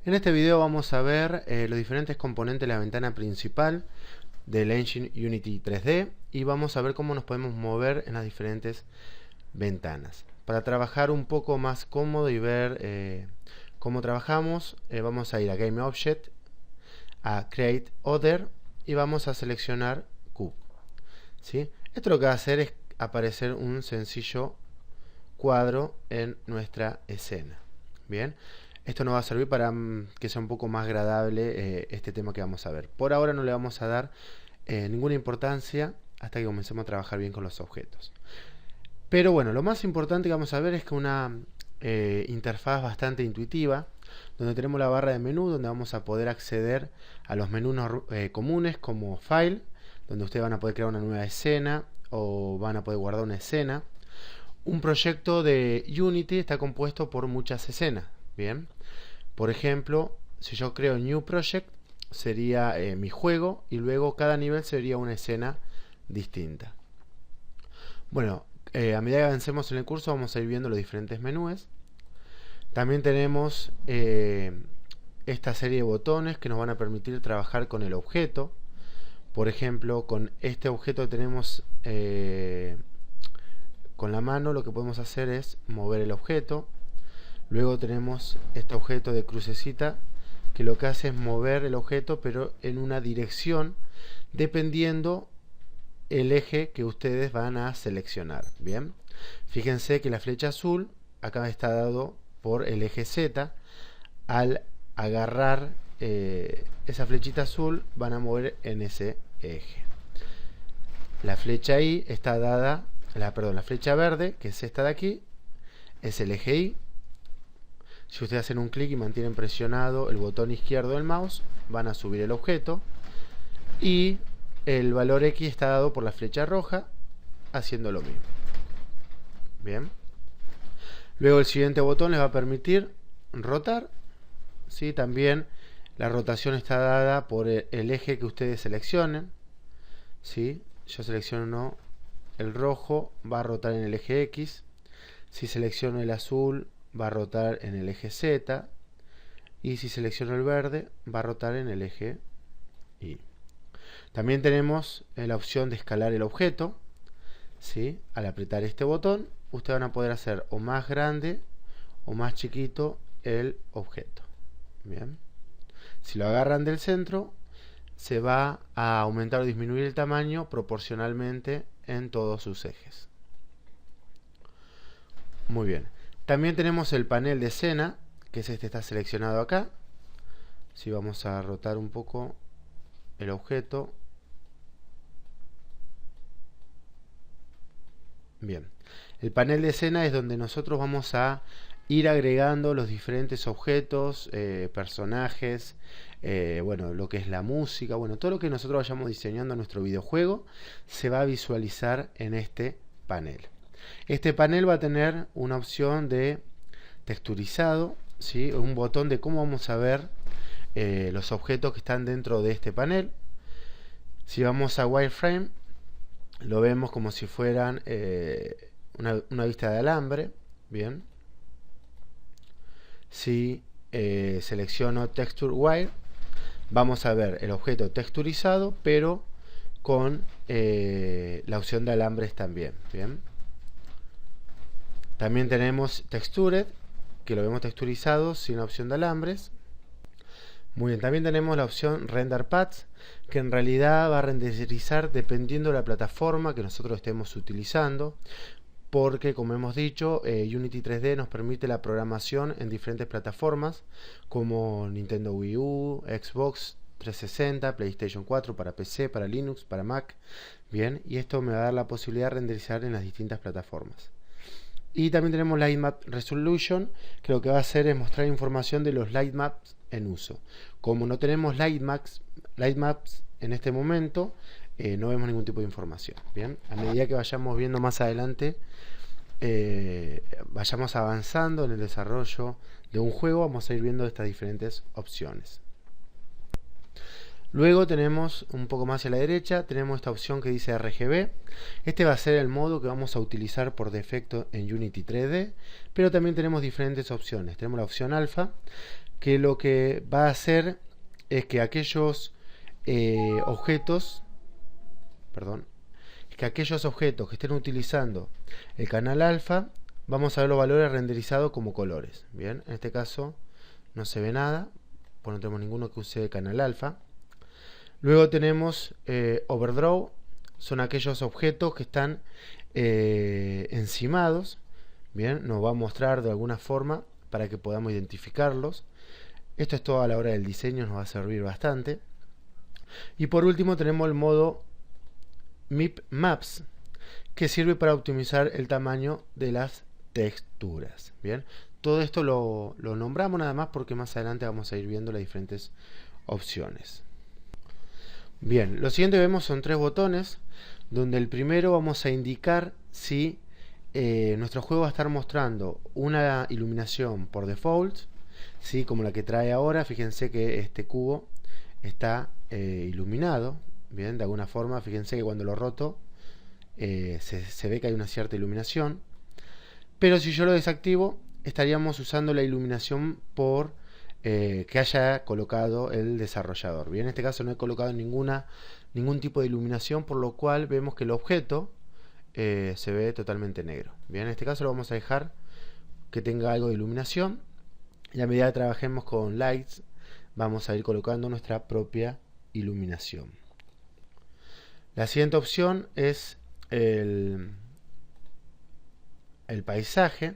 En este video vamos a ver los diferentes componentes de la ventana principal del Engine Unity 3D y vamos a ver cómo nos podemos mover en las diferentes ventanas. Para trabajar un poco más cómodo y ver cómo trabajamos, vamos a ir a Game Object, a Create Other y vamos a seleccionar Cube. ¿Sí? Esto lo que va a hacer es aparecer un sencillo cuadro en nuestra escena. Bien. Esto nos va a servir para que sea un poco más agradable este tema que vamos a ver. Por ahora no le vamos a dar ninguna importancia hasta que comencemos a trabajar bien con los objetos. Pero bueno, lo más importante que vamos a ver es que una interfaz bastante intuitiva, donde tenemos la barra de menú, donde vamos a poder acceder a los menús comunes como File, donde ustedes van a poder crear una nueva escena o van a poder guardar una escena. Un proyecto de Unity está compuesto por muchas escenas. Bien, por ejemplo, si yo creo New Project, sería mi juego y luego cada nivel sería una escena distinta. Bueno, a medida que avancemos en el curso vamos a ir viendo los diferentes menús. También tenemos esta serie de botones que nos van a permitir trabajar con el objeto. Por ejemplo, con este objeto que tenemos con la mano, lo que podemos hacer es mover el objeto. Luego tenemos este objeto de crucecita que lo que hace es mover el objeto pero en una dirección dependiendo el eje que ustedes van a seleccionar. Bien, fíjense que la flecha azul acá está dado por el eje Z. Al agarrar esa flechita azul van a mover en ese eje. La flecha Y está dada, la flecha verde, que es esta de aquí, es el eje Y. Si ustedes hacen un clic y mantienen presionado el botón izquierdo del mouse, van a subir el objeto. Y el valor X está dado por la flecha roja, haciendo lo mismo. Bien. Luego el siguiente botón les va a permitir rotar. ¿Sí? También la rotación está dada por el eje que ustedes seleccionen. ¿Sí? Yo selecciono el rojo, va a rotar en el eje X. Si selecciono el azul, va a rotar en el eje Z, y si selecciono el verde va a rotar en el eje Y. También tenemos la opción de escalar el objeto. ¿Sí? Al apretar este botón ustedes van a poder hacer o más grande o más chiquito el objeto. Bien. Si lo agarran del centro se va a aumentar o disminuir el tamaño proporcionalmente en todos sus ejes. Muy bien. También tenemos el panel de escena, que es este, está seleccionado acá. Si vamos a rotar un poco el objeto. Bien. El panel de escena es donde nosotros vamos a ir agregando los diferentes objetos, personajes, bueno, lo que es la música, bueno, todo lo que nosotros vayamos diseñando en nuestro videojuego se va a visualizar en este panel. Este panel va a tener una opción de texturizado, ¿sí? Un botón de cómo vamos a ver los objetos que están dentro de este panel. Si vamos a wireframe, lo vemos como si fueran una vista de alambre. Bien. Si selecciono Texture Wire, vamos a ver el objeto texturizado, pero con la opción de alambres también. Bien. También tenemos Textured, que lo vemos texturizado sin opción de alambres. Muy bien, también tenemos la opción Render Paths, que en realidad va a renderizar dependiendo de la plataforma que nosotros estemos utilizando, porque como hemos dicho, Unity 3D nos permite la programación en diferentes plataformas, como Nintendo Wii U, Xbox 360, PlayStation 4, para PC, para Linux, para Mac. Bien, y esto me va a dar la posibilidad de renderizar en las distintas plataformas. Y también tenemos Lightmap Resolution, que lo que va a hacer es mostrar información de los lightmaps en uso. Como no tenemos lightmaps en este momento, no vemos ningún tipo de información. Bien, a medida que vayamos viendo más adelante, vayamos avanzando en el desarrollo de un juego, vamos a ir viendo estas diferentes opciones. Luego tenemos un poco más hacia la derecha, tenemos esta opción que dice RGB. Este va a ser el modo que vamos a utilizar por defecto en Unity 3D, pero también tenemos diferentes opciones. Tenemos la opción alfa, que lo que va a hacer es que aquellos objetos que estén utilizando el canal alfa, vamos a ver los valores renderizados como colores. Bien, en este caso no se ve nada, pues no tenemos ninguno que use canal alfa. Luego tenemos overdraw, son aquellos objetos que están encimados. Bien, nos va a mostrar de alguna forma para que podamos identificarlos. Esto es todo a la hora del diseño, nos va a servir bastante. Y por último tenemos el modo MIP Maps, que sirve para optimizar el tamaño de las texturas. Bien, todo esto lo nombramos nada más porque más adelante vamos a ir viendo las diferentes opciones. Bien, lo siguiente que vemos son 3 botones, donde el primero vamos a indicar si nuestro juego va a estar mostrando una iluminación por default, ¿sí? Como la que trae ahora. Fíjense que este cubo está iluminado. Bien, de alguna forma, fíjense que cuando lo roto se ve que hay una cierta iluminación. Pero si yo lo desactivo, estaríamos usando la iluminación por que haya colocado el desarrollador. Bien, en este caso no he colocado ningún tipo de iluminación, por lo cual vemos que el objeto se ve totalmente negro. Bien, en este caso lo vamos a dejar que tenga algo de iluminación, y a medida que trabajemos con lights vamos a ir colocando nuestra propia iluminación. La siguiente opción es el paisaje.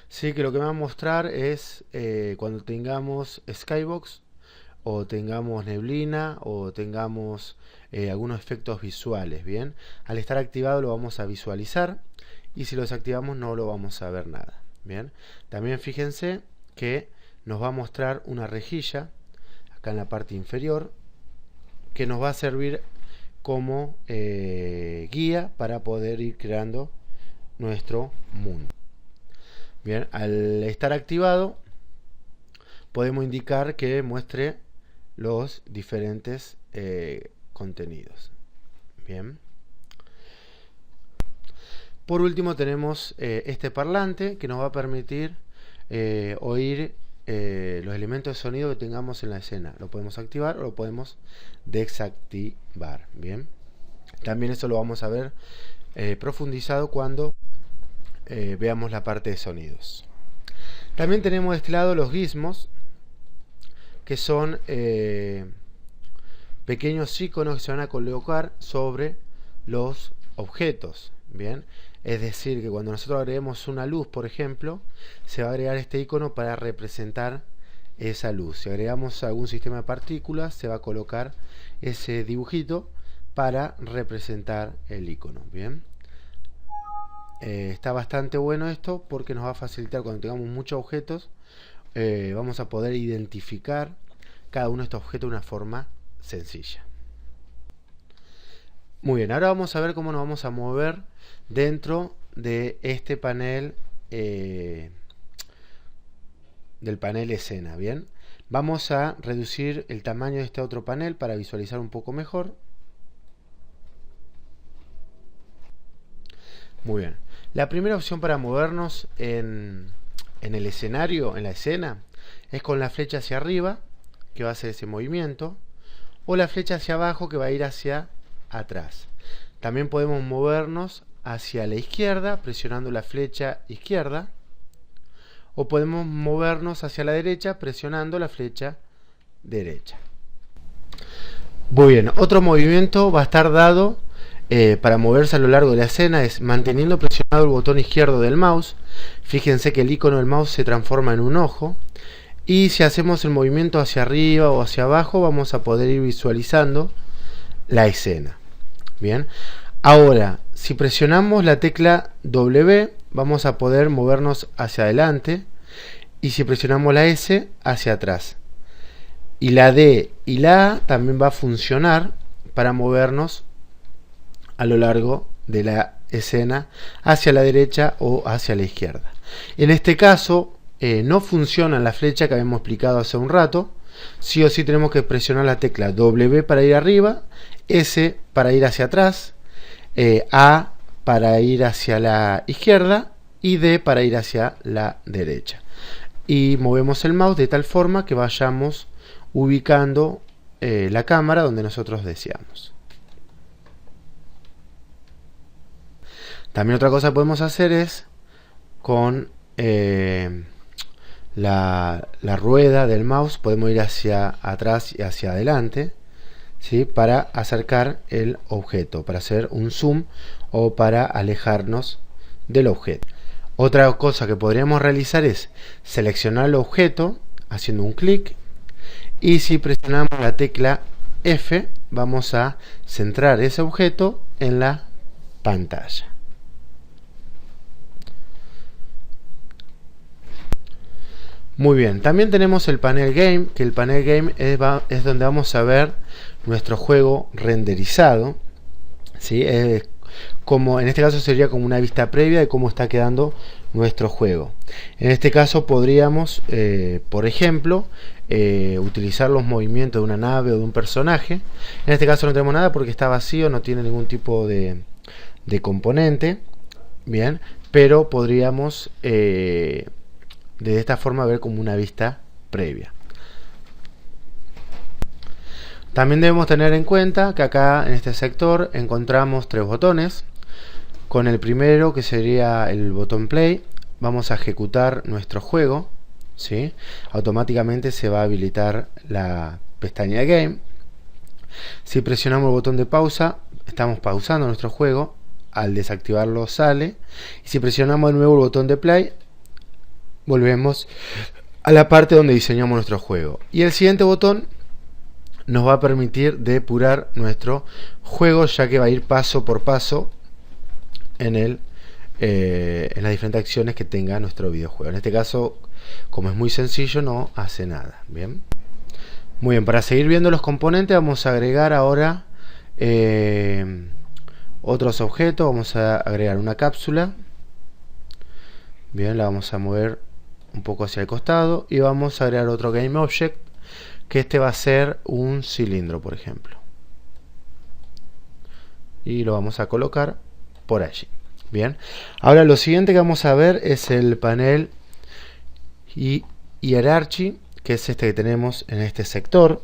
Sí, que lo que me va a mostrar es cuando tengamos skybox, o tengamos neblina, o tengamos algunos efectos visuales. Bien, al estar activado lo vamos a visualizar, y si lo desactivamos no lo vamos a ver nada. Bien, también fíjense que nos va a mostrar una rejilla acá en la parte inferior, que nos va a servir como guía para poder ir creando nuestro mundo. Bien, al estar activado podemos indicar que muestre los diferentes contenidos. Bien. Por último tenemos este parlante que nos va a permitir oír los elementos de sonido que tengamos en la escena. Lo podemos activar o lo podemos desactivar. Bien. También eso lo vamos a ver profundizado cuando veamos la parte de sonidos. También tenemos de este lado los gizmos, que son pequeños iconos que se van a colocar sobre los objetos. Bien, es decir, que cuando nosotros agreguemos una luz, por ejemplo, se va a agregar este icono para representar esa luz. Si agregamos algún sistema de partículas, se va a colocar ese dibujito para representar el icono. Bien, está bastante bueno esto porque nos va a facilitar cuando tengamos muchos objetos. Vamos a poder identificar cada uno de estos objetos de una forma sencilla. Muy bien, ahora vamos a ver cómo nos vamos a mover dentro de este panel, del panel escena. Bien, vamos a reducir el tamaño de este otro panel para visualizar un poco mejor. Muy bien, la primera opción para movernos en el escenario, en la escena, es con la flecha hacia arriba, que va a hacer ese movimiento, o la flecha hacia abajo, que va a ir hacia atrás. También podemos movernos hacia la izquierda presionando la flecha izquierda, o podemos movernos hacia la derecha presionando la flecha derecha. Muy bien, otro movimiento va a estar dado para moverse a lo largo de la escena, es manteniendo presionado el botón izquierdo del mouse. Fíjense que el icono del mouse se transforma en un ojo, y si hacemos el movimiento hacia arriba o hacia abajo vamos a poder ir visualizando la escena. Bien, ahora si presionamos la tecla W vamos a poder movernos hacia adelante, y si presionamos la S hacia atrás, y la D y la A también va a funcionar para movernos a lo largo de la escena hacia la derecha o hacia la izquierda. En este caso no funciona la flecha que habíamos explicado hace un rato. Sí o sí tenemos que presionar la tecla W para ir arriba, S para ir hacia atrás, A para ir hacia la izquierda y D para ir hacia la derecha. y movemos el mouse de tal forma que vayamos ubicando la cámara donde nosotros deseamos. También otra cosa que podemos hacer es con la rueda del mouse podemos ir hacia atrás y hacia adelante, ¿sí? Para acercar el objeto, para hacer un zoom o para alejarnos del objeto. Otra cosa que podríamos realizar es seleccionar el objeto haciendo un clic, y si presionamos la tecla F vamos a centrar ese objeto en la pantalla. Muy bien, también tenemos el panel game, que el panel game es donde vamos a ver nuestro juego renderizado, ¿sí? Como en este caso sería como una vista previa de cómo está quedando nuestro juego. En este caso podríamos, por ejemplo, utilizar los movimientos de una nave o de un personaje. En este caso no tenemos nada porque está vacío, no tiene ningún tipo de componente. Bien, pero podríamos de esta forma ver como una vista previa. También debemos tener en cuenta que acá en este sector encontramos tres botones. Con el primero, que sería el botón play, vamos a ejecutar nuestro juego, ¿sí? Automáticamente se va a habilitar la pestaña game. Si presionamos el botón de pausa, estamos pausando nuestro juego. Al desactivarlo sale. Y si presionamos de nuevo el botón de play, volvemos a la parte donde diseñamos nuestro juego. Y el siguiente botón nos va a permitir depurar nuestro juego, ya que va a ir paso por paso en las diferentes acciones que tenga nuestro videojuego. En este caso, como es muy sencillo, no hace nada. Bien. Muy bien, para seguir viendo los componentes vamos a agregar ahora otros objetos. Vamos a agregar una cápsula. Bien, la vamos a mover un poco hacia el costado y vamos a agregar otro game object, que este va a ser un cilindro, por ejemplo, y lo vamos a colocar por allí. Bien, ahora lo siguiente que vamos a ver es el panel hierarchy, que es este que tenemos en este sector.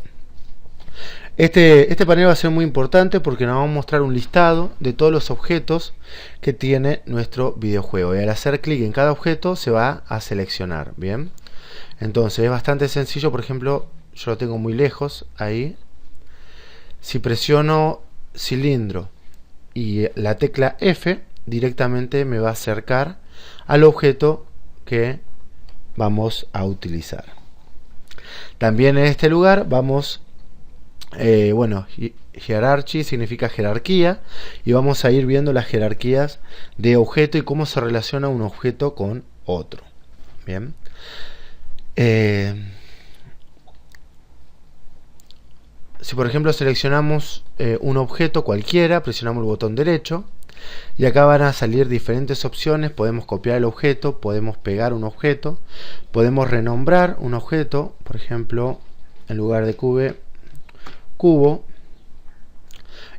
Este panel va a ser muy importante porque nos va a mostrar un listado de todos los objetos que tiene nuestro videojuego, y al hacer clic en cada objeto se va a seleccionar. Bien, entonces es bastante sencillo. Por ejemplo, yo lo tengo muy lejos ahí. Si presiono cilindro y la tecla F, directamente me va a acercar al objeto que vamos a utilizar. También en este lugar vamos hierarchy significa jerarquía, y vamos a ir viendo las jerarquías de objeto y cómo se relaciona un objeto con otro. Bien, si por ejemplo seleccionamos un objeto cualquiera, presionamos el botón derecho y acá van a salir diferentes opciones. Podemos copiar el objeto, podemos pegar un objeto, podemos renombrar un objeto, por ejemplo, en lugar de cubo,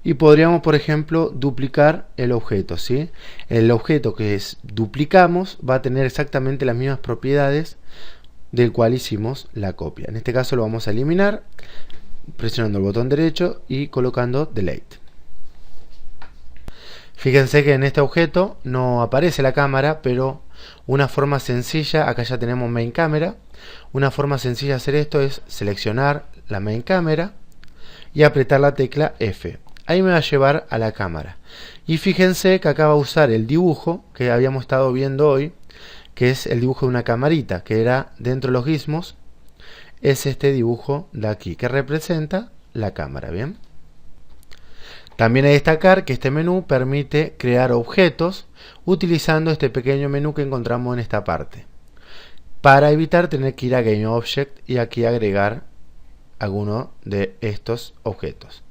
y podríamos, por ejemplo, duplicar el objeto, ¿sí? El objeto que duplicamos va a tener exactamente las mismas propiedades del cual hicimos la copia. En este caso lo vamos a eliminar presionando el botón derecho y colocando delete. Fíjense que en este objeto no aparece la cámara, pero una forma sencilla, acá ya tenemos main camera. Una forma sencilla de hacer esto es seleccionar la main camera y apretar la tecla F. Ahí me va a llevar a la cámara. Y fíjense que acá va a usar el dibujo que habíamos estado viendo hoy, que es el dibujo de una camarita, que era dentro de los gizmos. Es este dibujo de aquí, que representa la cámara. Bien. También hay que destacar que este menú permite crear objetos utilizando este pequeño menú que encontramos en esta parte, para evitar tener que ir a Game Object y aquí agregar alguno de estos objetos.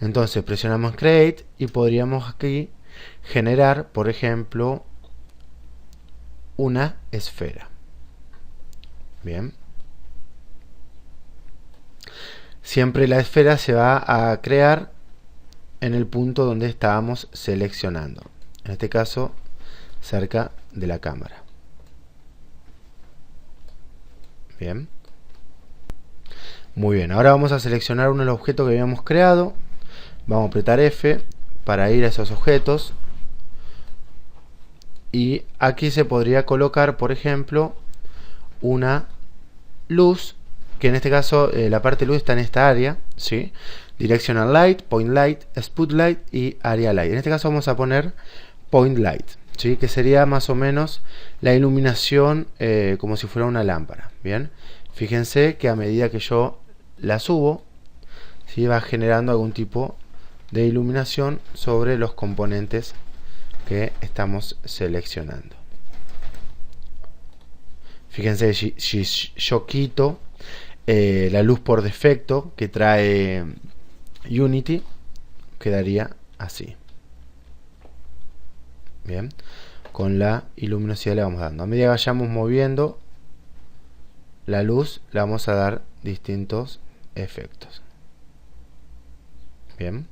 Entonces presionamos Create y podríamos aquí generar, por ejemplo, una esfera. Bien. Siempre la esfera se va a crear en el punto donde estábamos seleccionando, en este caso cerca de la cámara. Bien. Muy bien, ahora vamos a seleccionar uno de los objetos que habíamos creado. Vamos a apretar F para ir a esos objetos. Y aquí se podría colocar, por ejemplo, una luz, que en este caso la parte luz está en esta área, ¿sí? Directional Light, Point Light, Spotlight y Area Light. En este caso vamos a poner Point Light, ¿sí? Que sería más o menos la iluminación como si fuera una lámpara. Bien, fíjense que a medida que yo la subo, ¿sí? Va generando algún tipo de iluminación sobre los componentes que estamos seleccionando. Fíjense, si yo quito la luz por defecto que trae Unity, quedaría así. Bien, con la iluminosidad le vamos dando. A medida que vayamos moviendo la luz, le vamos a dar distintos efectos. Bien,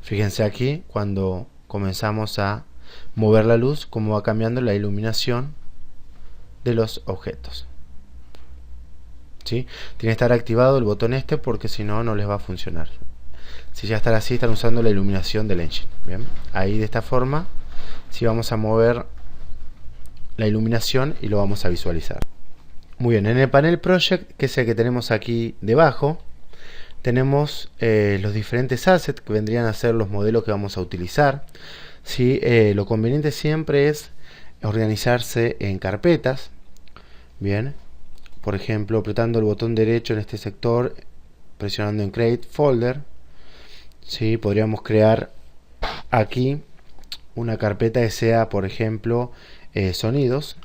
fíjense aquí cuando comenzamos a mover la luz, cómo va cambiando la iluminación de los objetos. ¿Sí? Tiene que estar activado el botón este porque si no, no les va a funcionar. Si ya está así, están usando la iluminación del engine. Bien, ahí de esta forma, si vamos a mover la iluminación y lo vamos a visualizar. Muy bien, en el panel Project, que es el que tenemos aquí debajo, tenemos los diferentes assets que vendrían a ser los modelos que vamos a utilizar. ¿Sí? Lo conveniente siempre es organizarse en carpetas. Bien, por ejemplo, apretando el botón derecho en este sector, presionando en Create Folder, ¿sí? Podríamos crear aquí una carpeta que sea, por ejemplo, sonidos,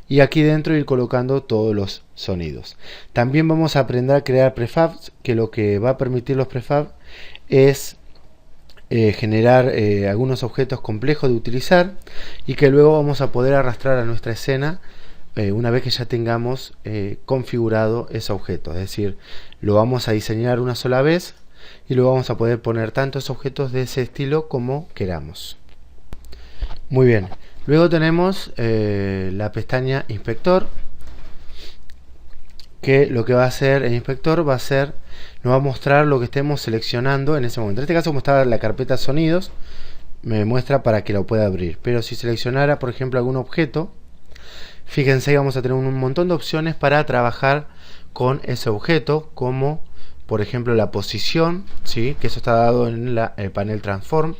y aquí dentro ir colocando todos los sonidos. También vamos a aprender a crear prefabs, que lo que va a permitir los prefabs es generar algunos objetos complejos de utilizar y que luego vamos a poder arrastrar a nuestra escena una vez que ya tengamos configurado ese objeto. Es decir, lo vamos a diseñar una sola vez y luego vamos a poder poner tantos objetos de ese estilo como queramos. Muy bien, luego tenemos la pestaña Inspector, que lo que va a hacer el inspector va a ser, nos va a mostrar lo que estemos seleccionando en ese momento. En este caso, como está la carpeta sonidos, me muestra para que lo pueda abrir. Pero si seleccionara, por ejemplo, algún objeto, fíjense que vamos a tener un montón de opciones para trabajar con ese objeto, como por ejemplo la posición, ¿sí? Que eso está dado en el panel Transform.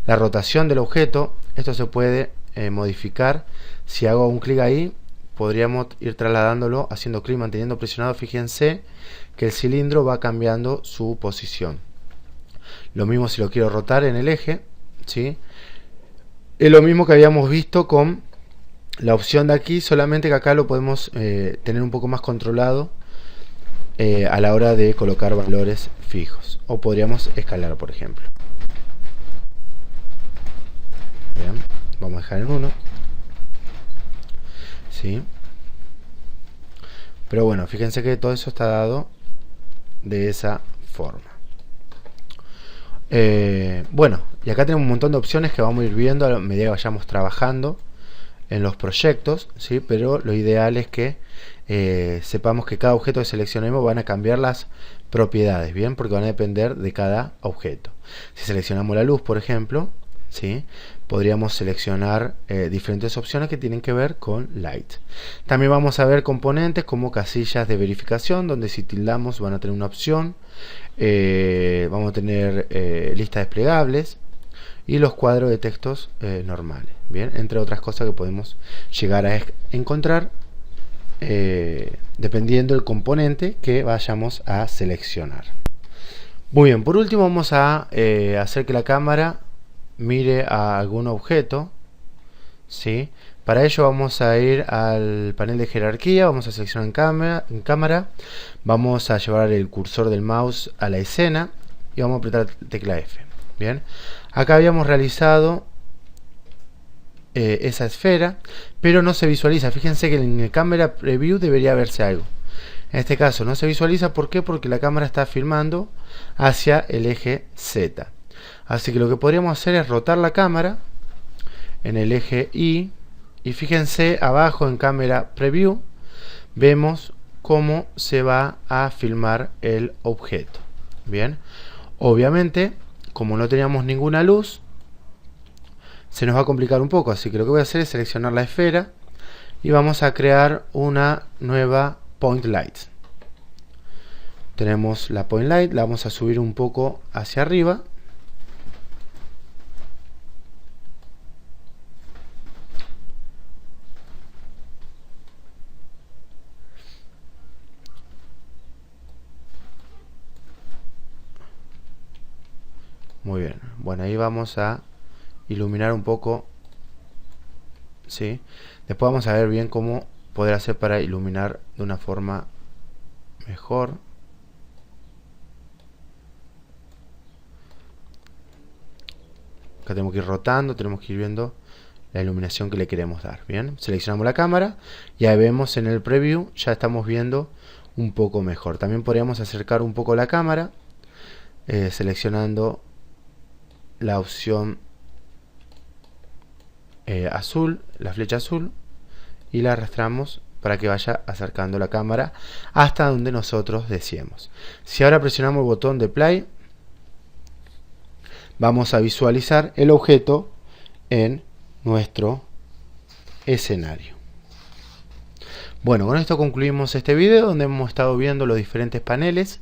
La rotación del objeto, esto se puede modificar. Si hago un clic ahí, podríamos ir trasladándolo haciendo clic, manteniendo presionado. Fíjense que el cilindro va cambiando su posición. Lo mismo si lo quiero rotar en el eje, ¿sí? Es lo mismo que habíamos visto con la opción de aquí, solamente que acá lo podemos tener un poco más controlado a la hora de colocar valores fijos. O podríamos escalar, por ejemplo. Bien, vamos a dejar en 1. ¿Sí? Pero bueno, fíjense que todo eso está dado de esa forma. Bueno, y acá tenemos un montón de opciones que vamos a ir viendo a medida que vayamos trabajando en los proyectos, ¿sí? Pero lo ideal es que sepamos que cada objeto que seleccionemos van a cambiar las propiedades, ¿bien? Porque van a depender de cada objeto. Si seleccionamos la luz, por ejemplo, ¿sí? Podríamos seleccionar diferentes opciones que tienen que ver con Light. También vamos a ver componentes como casillas de verificación, donde si tildamos van a tener una opción. Vamos a tener listas desplegables y los cuadros de textos normales, bien, entre otras cosas que podemos llegar a encontrar dependiendo del componente que vayamos a seleccionar. Muy bien, por último vamos a hacer que la cámara mire a algún objeto, ¿sí? Para ello vamos a ir al panel de jerarquía, vamos a seleccionar en cámara, vamos a llevar el cursor del mouse a la escena y vamos a apretar la tecla F. Bien, acá habíamos realizado esa esfera, pero no se visualiza. Fíjense que en el cámara preview debería verse algo. En este caso no se visualiza, ¿por qué? Porque la cámara está filmando hacia el eje Z. Así que lo que podríamos hacer es rotar la cámara en el eje Y, y fíjense abajo en cámara preview vemos cómo se va a filmar el objeto. Bien, obviamente, como no teníamos ninguna luz, se nos va a complicar un poco, así que lo que voy a hacer es seleccionar la esfera y vamos a crear una nueva point light. Tenemos la point light, la vamos a subir un poco hacia arriba. Muy bien, bueno, ahí vamos a iluminar un poco, ¿sí? Después vamos a ver bien cómo poder hacer para iluminar de una forma mejor. Acá tenemos que ir rotando, tenemos que ir viendo la iluminación que le queremos dar. Bien, seleccionamos la cámara y ahí vemos en el preview, ya estamos viendo un poco mejor. También podríamos acercar un poco la cámara, seleccionando la opción azul, la flecha azul, y la arrastramos para que vaya acercando la cámara hasta donde nosotros deseemos. Si ahora presionamos el botón de play, vamos a visualizar el objeto en nuestro escenario. Bueno, con esto concluimos este video donde hemos estado viendo los diferentes paneles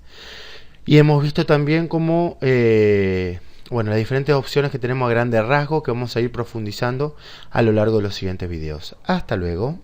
y hemos visto también cómo las diferentes opciones que tenemos a grandes rasgos, que vamos a ir profundizando a lo largo de los siguientes videos. Hasta luego.